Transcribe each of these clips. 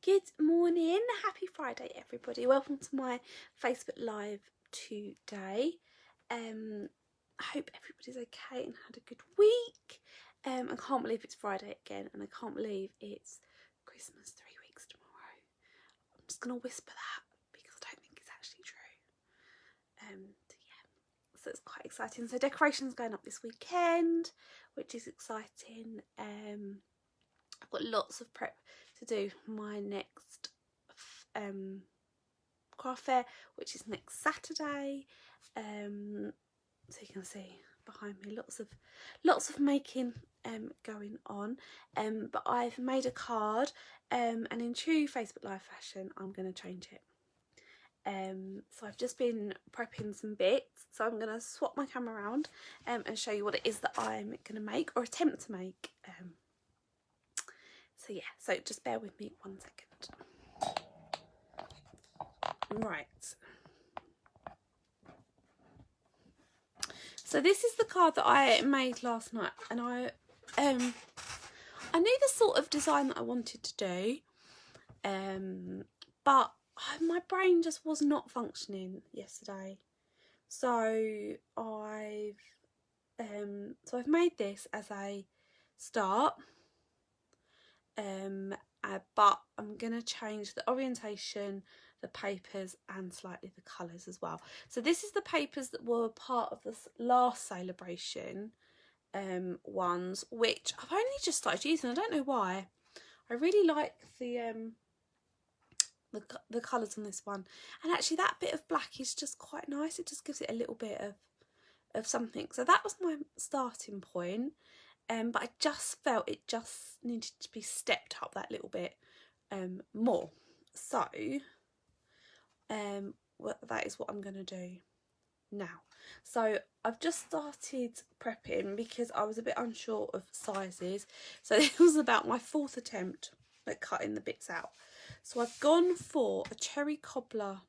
Good morning, happy Friday everybody. Welcome to my Facebook Live today. I hope everybody's okay and had a good week. I can't believe it's Friday again, and I can't believe it's Christmas 3 weeks tomorrow. I'm just going to whisper that because I don't think it's actually true. So it's quite exciting. So decorations going up this weekend, which is exciting. I've got lots of prep to do for my next craft fair, which is next Saturday. So you can see behind me lots of making going on. But I've made a card, and in true Facebook Live fashion, I'm going to change it. So I've just been prepping some bits, so I'm going to swap my camera around and show you what it is that I'm going to make, or attempt to make. So yeah, so just bear with me 1 second. Right. So this is the card that I made last night, and I knew the sort of design that I wanted to do, but my brain just was not functioning yesterday. So I've made this as a start. But I'm going to change the orientation, the papers, and slightly the colours as well. So this is the papers that were part of this last celebration ones, which I've only just started using. I don't know why. I really like the colours on this one, and actually that bit of black is just quite nice. It just gives it a little bit of something. So that was my starting point. But I just felt it just needed to be stepped up that little bit more. So that is what I'm going to do now. So I've just started prepping because I was a bit unsure of sizes. So this was about my 4th attempt at cutting the bits out. So I've gone for a cherry cobbler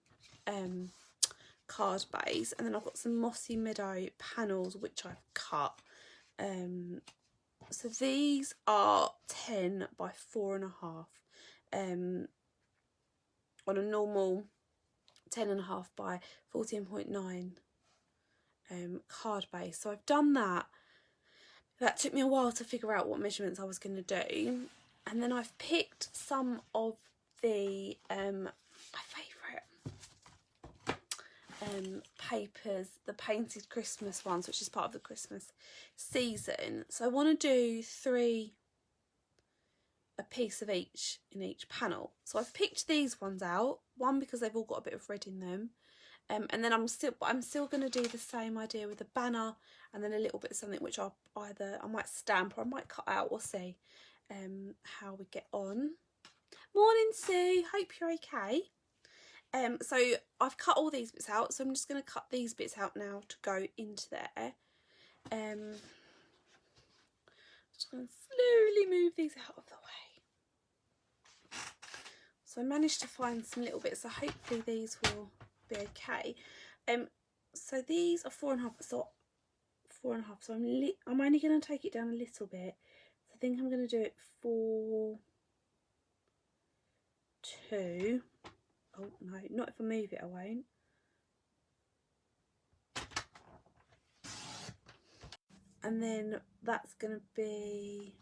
card base, and then I've got some mossy meadow panels which I've cut. So these are 10 by 4.5 on a normal 10.5 by 14.9 card base. So I've done that. That took me a while to figure out what measurements I was going to do, and then I've picked some of the my favourite papers, the painted Christmas ones, which is part of the Christmas season. So I want to do 3, a piece of each in each panel. So I've picked these ones out, one because they've all got a bit of red in them, and then I'm still going to do the same idea with a banner, and then a little bit of something which I might stamp or I might cut out. We'll see how we get on. Morning Sue, hope you're okay. So I've cut all these bits out, so I'm just going to cut these bits out now to go into there. Just going to slowly move these out of the way. So I managed to find some little bits, so hopefully these will be okay. So these are 4.5, so 4.5. So I'm only going to take it down a little bit. So I think I'm going to do it 4, 2. Oh no, not if I move it, I won't. And then that's going to be,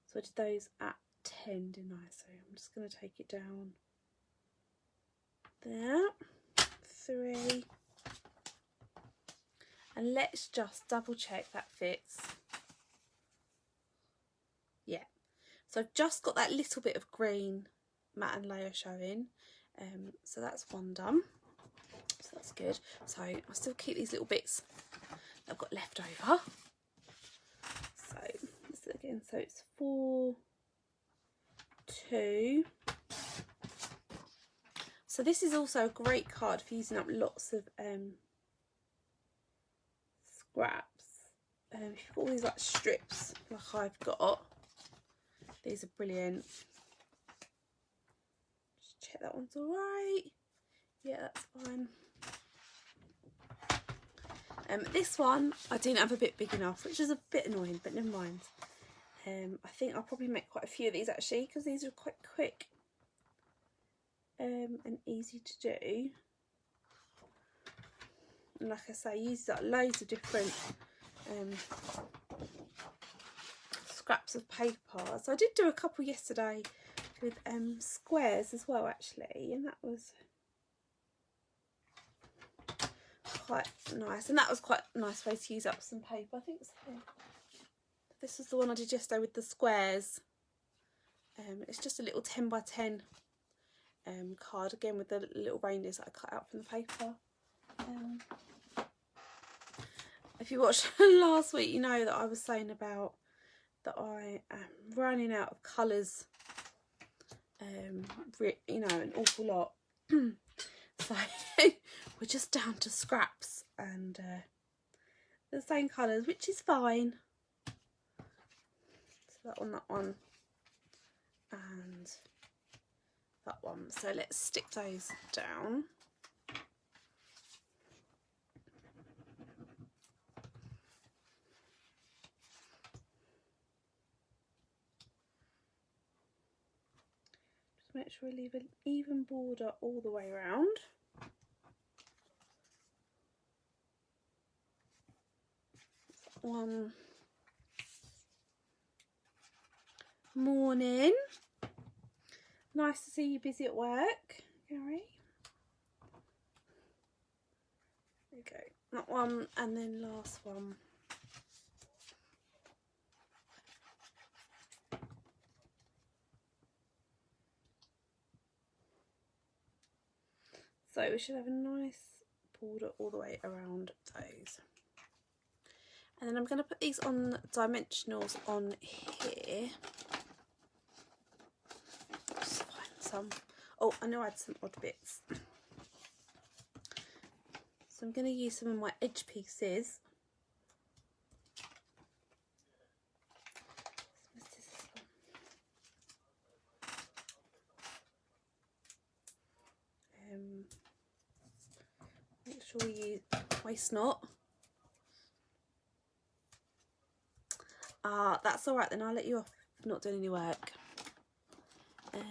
so I did those at 10, didn't I? So I'm just going to take it down there, 3. And let's just double check that fits. Yeah. So I've just got that little bit of green matte and layer showing. So that's one done. So that's good. So I'll still keep these little bits that I've got left over. So let's do it again. So it's 4, 2. So this is also a great card for using up lots of scraps. If you've got all these like strips like I've got, these are brilliant. Just check that one's all right. Yeah, that's fine. This one I didn't have a bit big enough, which is a bit annoying, but never mind. I think I'll probably make quite a few of these actually, because these are quite quick and easy to do. And like I say, use like loads of different scraps of paper. So I did do a couple yesterday with squares as well actually, and that was quite nice, and that was quite a nice way to use up some paper. I think so. This was the one I did yesterday with the squares. It's just a little 10 by 10 card again with the little reindeers that I cut out from the paper. If you watched last week, you know that I was saying about that I am running out of colours, you know, an awful lot. So we're just down to scraps and the same colours, which is fine. So that one, and that one. So let's stick those down. Just make sure we leave an even border all the way around. One. Morning. Nice to see you busy at work, Gary. There you go. That one, and then last one. So we should have a nice border all the way around those. And then I'm going to put these on dimensionals on here. Just find some. Oh, I know I had some odd bits. So I'm going to use some of my edge pieces. Make sure you waste not. That's all right then. I'll let you off if not doing any work. I've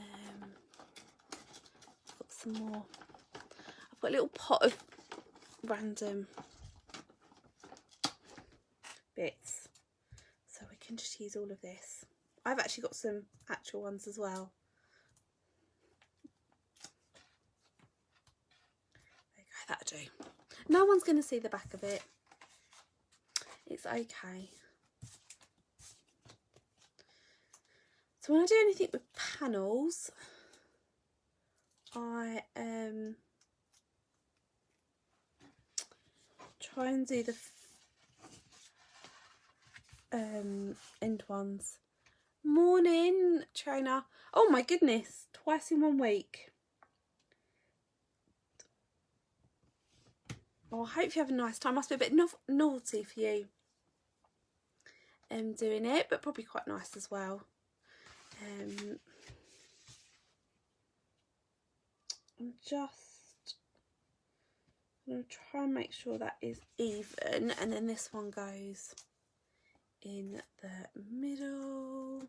got some more. I've got a little pot of random bits, so we can just use all of this. I've actually got some actual ones as well. There you go, that'll do. No one's going to see the back of it. It's okay. So when I do anything with panels, I try and do the end ones. Morning, trainer. Oh my goodness, twice in 1 week. Oh, I hope you have a nice time. Must be a bit naughty for you doing it, but probably quite nice as well. I'm just going to try and make sure that is even, and then this one goes in the middle.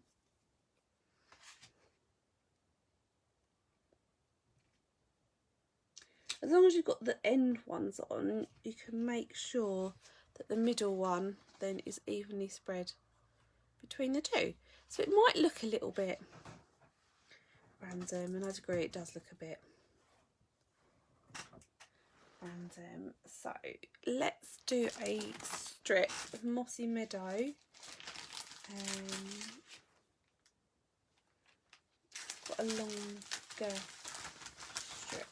As long as you've got the end ones on, you can make sure that the middle one then is evenly spread between the two. So it might look a little bit random, and I'd agree it does look a bit random. So let's do a strip of Mossy Meadow. Got a longer strip.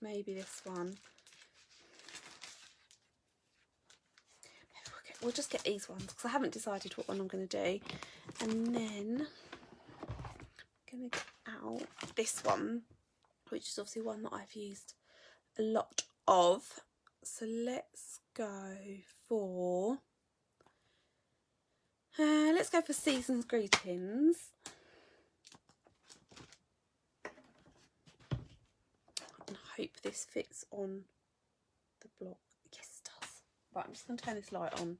Maybe this one. We'll just get these ones because I haven't decided what one I'm going to do. And then I'm going to get out this one, which is obviously one that I've used a lot of. So let's go for Season's Greetings. And I hope this fits on the block. Yes, it does. Right, I'm just going to turn this light on.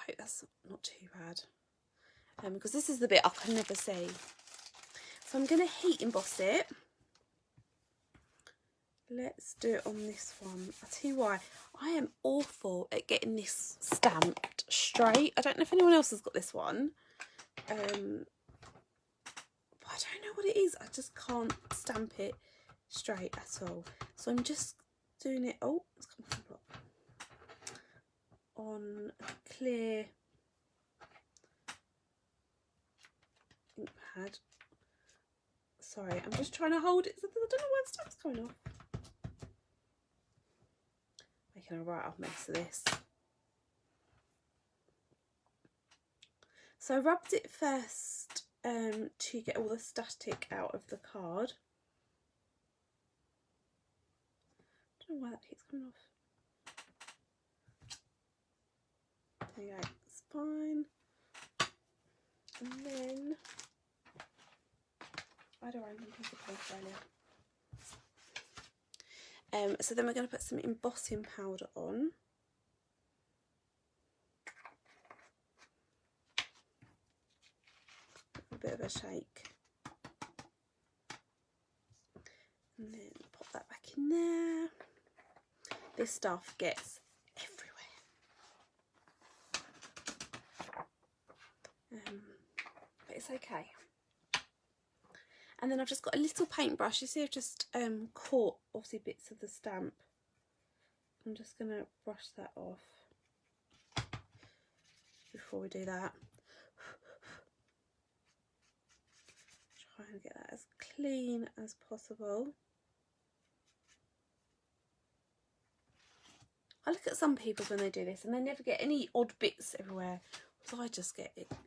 hope that's not too bad. Because this is the bit I can never see. So I'm going to heat emboss it. Let's do it on this one. I'll tell you why. I am awful at getting this stamped straight. I don't know if anyone else has got this one. But I don't know what it is. I just can't stamp it straight at all. So I'm just doing it. Oh, it's come from the block. On a clear ink pad. Sorry, I'm just trying to hold it so that I don't know where the stamp's going off. Making a right old mess of this. So I rubbed it first to get all the static out of the card. I don't know why that keeps coming off. There you go, it's fine. And then I had a random piece of paper earlier. So then we're going to put some embossing powder on. A bit of a shake. And then pop that back in there. This stuff gets everywhere. But it's okay. And then I've just got a little paintbrush. You see I've just caught obviously bits of the stamp. I'm just going to brush that off before we do that. Try and get that as clean as possible. I look at some people when they do this and they never get any odd bits everywhere. So I just get it everywhere.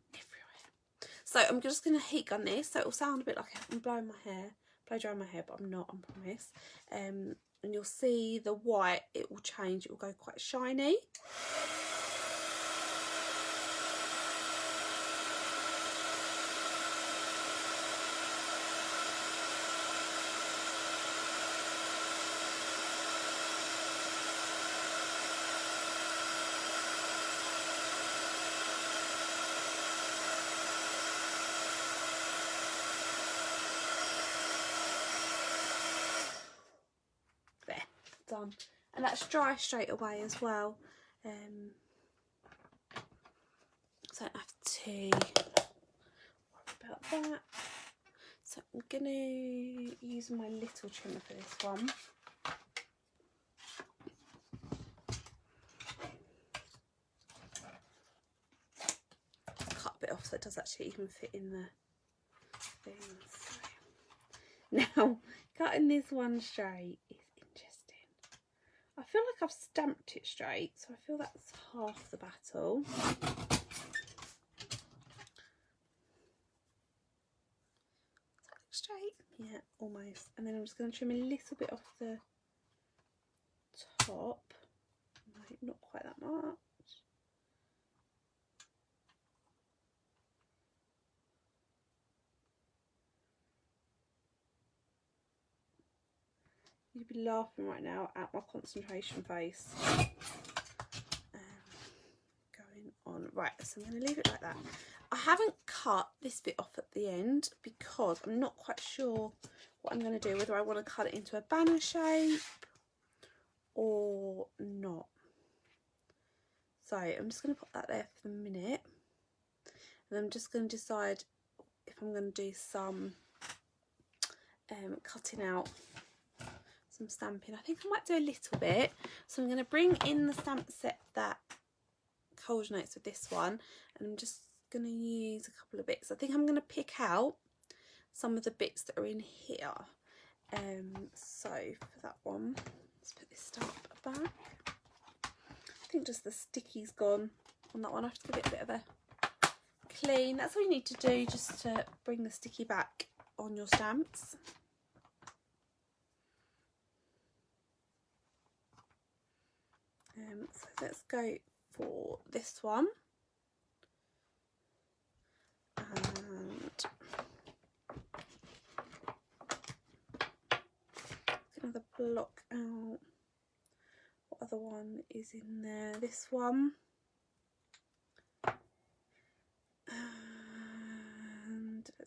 So I'm just going to heat gun this, so it will sound a bit like I'm blowing my hair, blow drying my hair, but I'm not, I promise. And you'll see the white, it will change, it will go quite shiny. Done, and that's dry straight away as well, so I don't have to worry about that. So I'm gonna use my little trimmer for this one. Cut a bit off so it does actually even fit in the things. Now cutting this one straight is I feel like I've stamped it straight, so I feel that's half the battle. Does that look straight? Yeah, almost. And then I'm just going to trim a little bit off the top. No, not quite that much. You'd be laughing right now at my concentration face. Going on. Right, so I'm going to leave it like that. I haven't cut this bit off at the end because I'm not quite sure what I'm going to do, whether I want to cut it into a banner shape or not. So I'm just going to put that there for the minute. And I'm just going to decide if I'm going to do some cutting out some stamping. I think I might do a little bit. So I'm going to bring in the stamp set that coordinates with this one, and I'm just going to use a couple of bits. I think I'm going to pick out some of the bits that are in here. So for that one, let's put this stamp back. I think just the sticky's gone on that one. I have to give it a bit of a clean. That's all you need to do, just to bring the sticky back on your stamps. So let's go for this one, and another block out. What other one is in there? This one.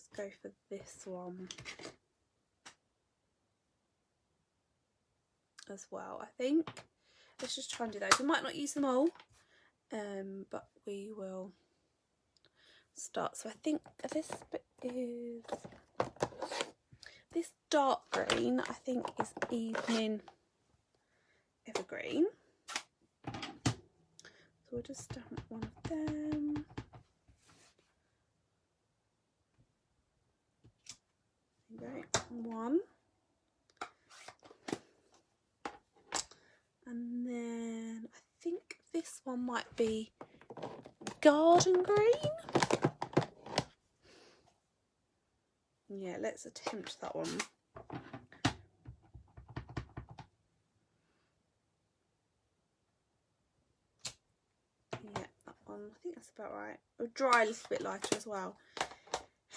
let's go for this one as well, I think. Let's just try and do those. We might not use them all, but we will start. So I think this bit is, this dark green I think is Evening Evergreen. So we'll just stamp one of them. There you go, one. And then I think this one might be Garden Green. Yeah, let's attempt that one. Yeah, that one, I think that's about right. It'll dry a little bit lighter as well.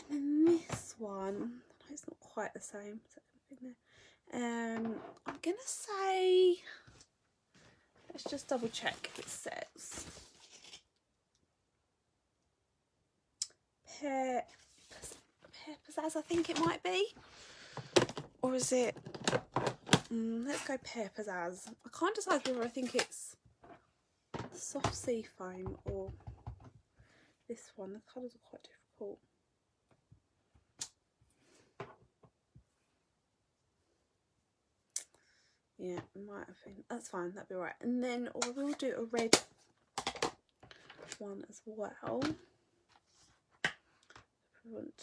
And then this one, no, it's not quite the same. I'm gonna say, let's just double check if it says Pear Pizzazz, I think it might be. Or is it, let's go Pear Pizzazz. I can't decide whether I think it's Soft Sea Foam or this one. The colours are quite difficult. Yeah, it might have been. That's fine, that'd be right. And then we'll do a red one as well. We want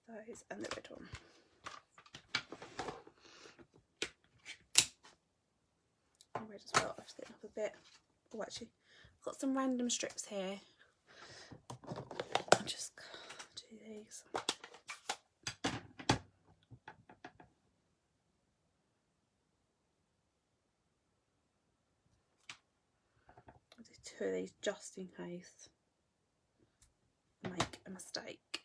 those and the red one. And red as well. I've set up a bit. Oh, actually, I've got some random strips here. I'll just do these. I'll do two of these just in case I make a mistake.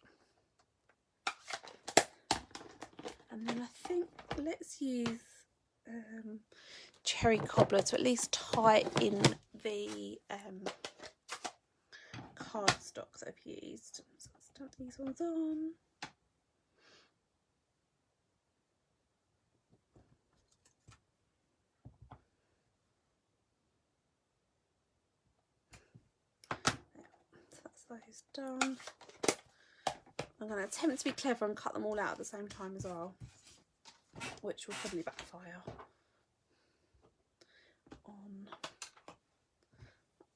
And then I think let's use cherry cobbler to at least tie in the cardstock that I've used. So I'll stamp these ones on. So that's those done. I'm going to attempt to be clever and cut them all out at the same time as well, which will probably backfire on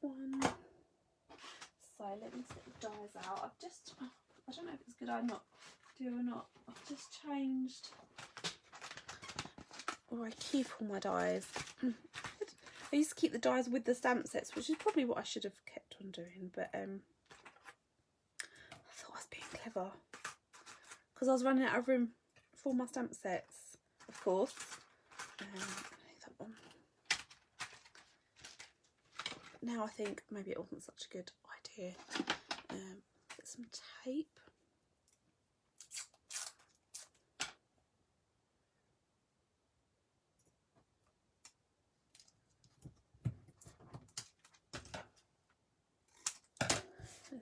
one. So let me set the dies out. I don't know if it's a good idea or not. I've just changed, or I keep all my dies. I used to keep the dies with the stamp sets, which is probably what I should have kept on doing, but I thought I was being clever because I was running out of room for my stamp sets, of course. That one. Now I think maybe it wasn't such a good idea. Get some tape.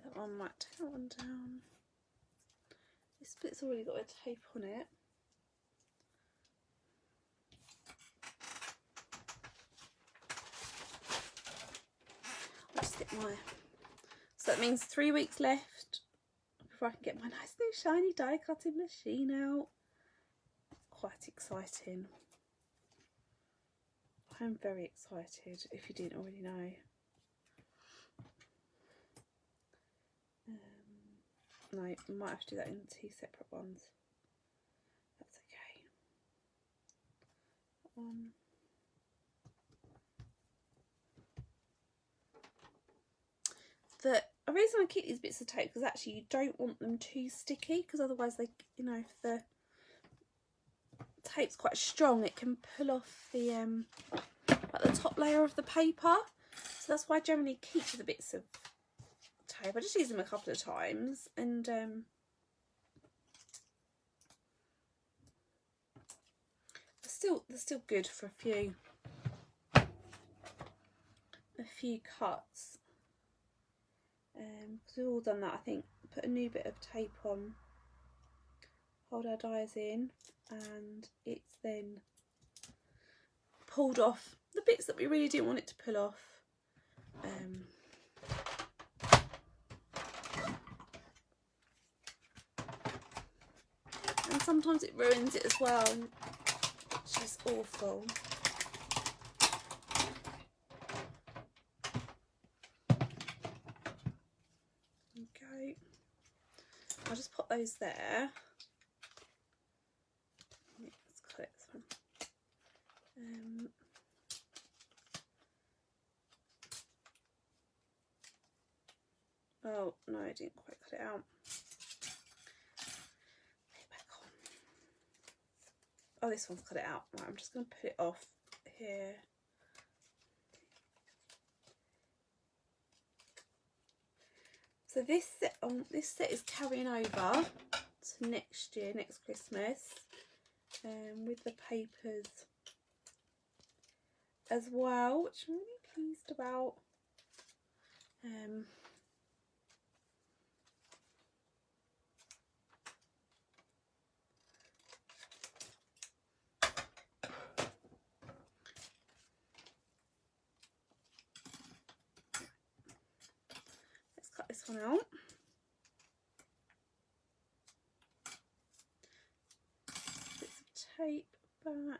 That one might take that one down. This bit's already got a tape on it. I'll just get my, so that means 3 weeks left before I can get my nice new shiny die cutting machine out. Quite exciting. I'm very excited, if you didn't already know. No, I might have to do that in 2 separate ones. That's okay. That one. The reason I keep these bits of tape, because actually you don't want them too sticky, because otherwise they, you know, if the tape's quite strong, it can pull off the like the top layer of the paper. So that's why I generally keep the bits of tape. I just use them a couple of times, and they're still good for a few cuts. Because we've all done that, I think, put a new bit of tape on, hold our dies in, and it's then pulled off the bits that we really didn't want it to pull off. And sometimes it ruins it as well, which is awful. Okay, I'll just put those there. Let's cut this one. Oh no, I didn't quite cut it out. Put it back on. Oh, this one's cut it out. Right, I'm just going to put it off here. So this set is carrying over to next year, next Christmas, with the papers as well, which I'm really pleased about. Let's cut this one out. Bits of tape back.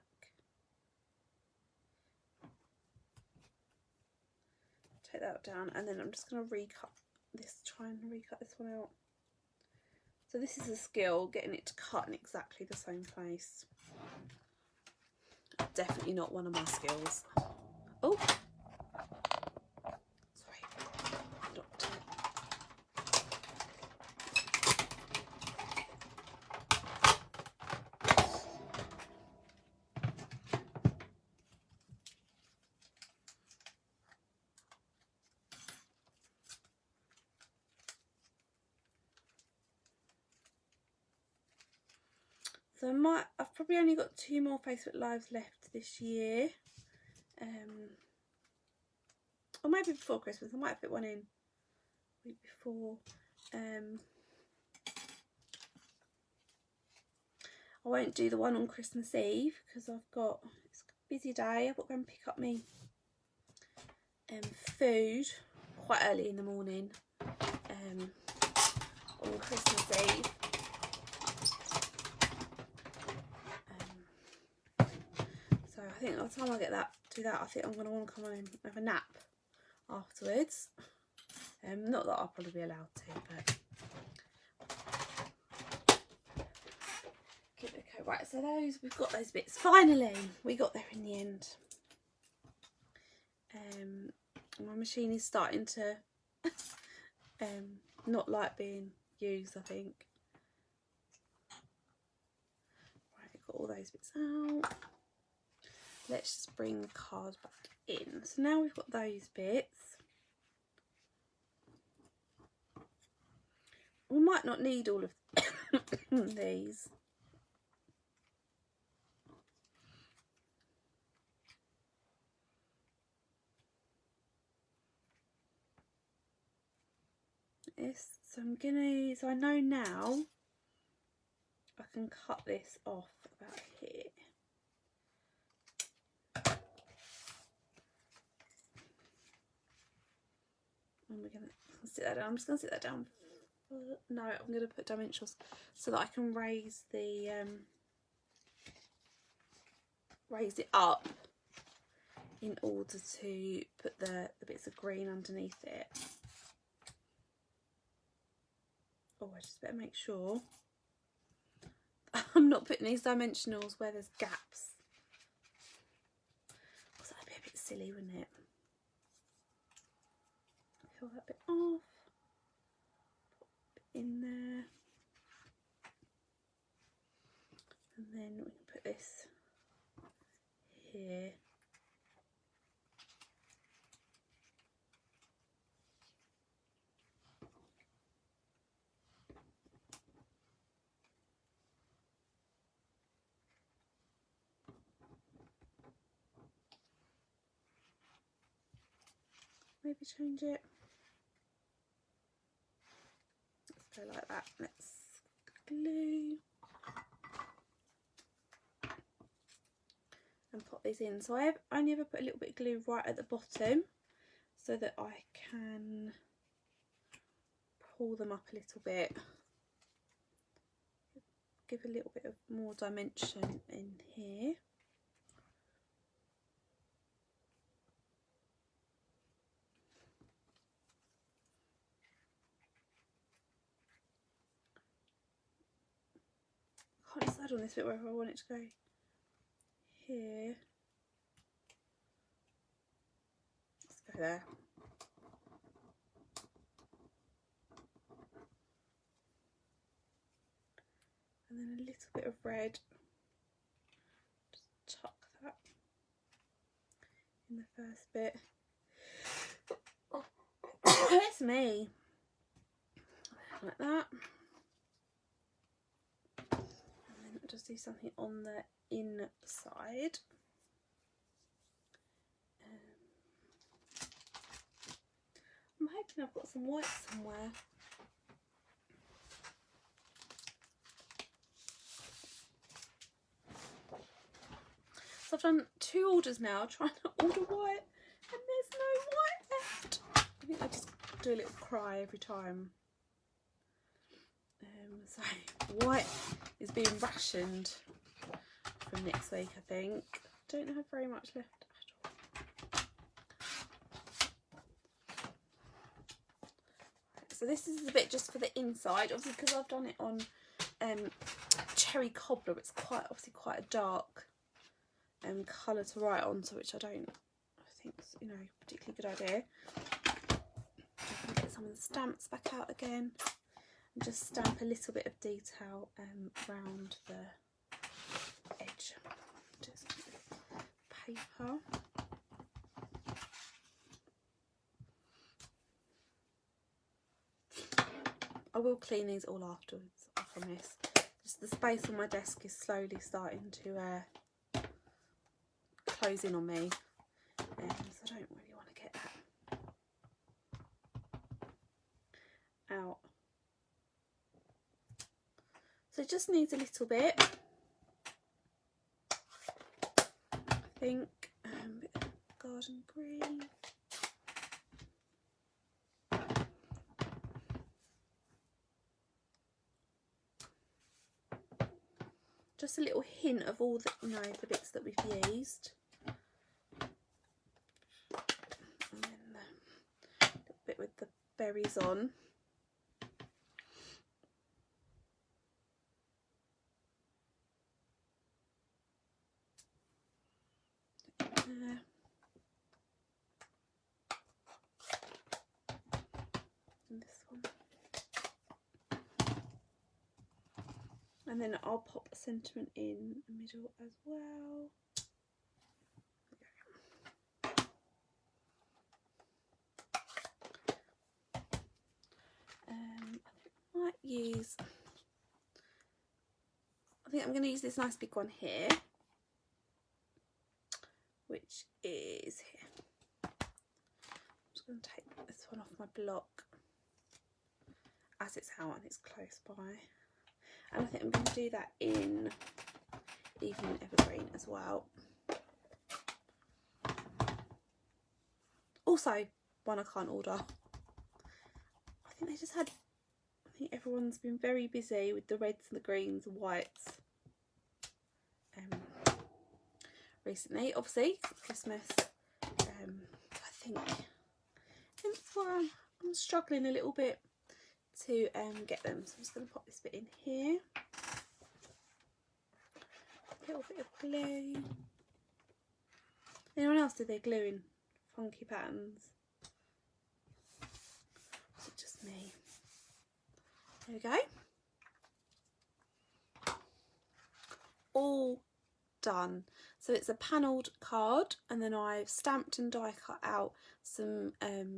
Take that down, and then I'm just going to recut this, try and recut this one out. So this is a skill, getting it to cut in exactly the same place. Definitely not one of my skills. Oh, sorry, dropped it. So I've probably only got 2 more Facebook Lives left this year. Or maybe before Christmas. I might fit one in a week before. I won't do the one on Christmas Eve because it's a busy day. I've got to go and pick up me food quite early in the morning on Christmas Eve. So I think by the time I do that, I think I'm going to want to come home and have a nap afterwards. Not that I'll probably be allowed to, but okay. Right, so we've got those bits. Finally, we got there in the end. My machine is starting to not like being used, I think. Right, got all those bits out. Let's just bring the card back in. So now we've got those bits. We might not need all of these. So I know now I can cut this off about here. And we're going to sit that down. I'm just going to sit that down. No, I'm going to put dimensionals so that I can raise it up in order to put the bits of green underneath it. Oh, I just better make sure I'm not putting these dimensionals where there's gaps. Because that'd be a bit silly, wouldn't it? Peel that bit off. Put it in there. And then we can put this here. Maybe change it. Let's go like that. Let's glue and pop these in. So I only ever put a little bit of glue right at the bottom so that I can pull them up a little bit, give a little bit of more dimension in here. I can't decide on this bit whether I want it to go here. Let's go there. And then a little bit of red. Just tuck that in the first bit. It's me. Like that. And then I'll just do something on the inside. I'm hoping I've got some white somewhere. So I've done 2 orders now, trying to order white, and there's no white left. I think I just do a little cry every time. So white is being rationed from next week, I think. Don't have very much left at all. So this is a bit just for the inside, obviously because I've done it on cherry cobbler. It's obviously quite a dark colour to write on, so which I think is, you know, particularly good idea. I'm going to get some of the stamps back out again and just stamp a little bit of detail around the edge. Just paper. I will clean these all afterwards, I promise. Just the space on my desk is slowly starting to close in on me, so I don't really want to get that out. So it just needs a little bit, I think, a bit of garden green. Just a little hint of all the, you know, the bits that we've used. And then a little bit with the berries on. And this one. And then I'll pop a sentiment in the middle as well. I think I'm going to use this nice big one here, which is here. I'm just going to take this one off my block as it's out and it's close by. And I think I'm going to do that in Evening Evergreen as well. Also, one I can't order. I think they just had, I think everyone's been very busy with the reds and the greens and whites recently. Obviously, Christmas. I think that's why I'm struggling a little bit to get them. So I'm just going to pop this bit in here. A little bit of glue. Anyone else do their glue in funky patterns? Or is it just me? There we go. All done. So it's a panelled card, and then I've stamped and die cut out some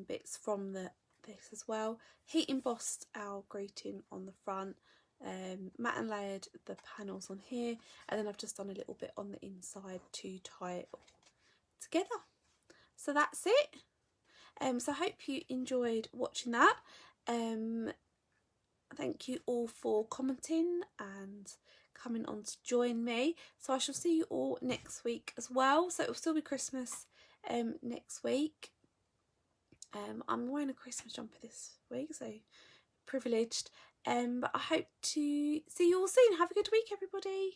bits from this as well. Heat embossed our greeting on the front, matte and layered the panels on here, and then I've just done a little bit on the inside to tie it all together. So that's it. So I hope you enjoyed watching that. Thank thank you all for commenting and coming on to join me. So I shall see you all next week as well. So it will still be Christmas next week. I'm wearing a Christmas jumper this week, so privileged. But I hope to see you all soon. Have a good week, everybody.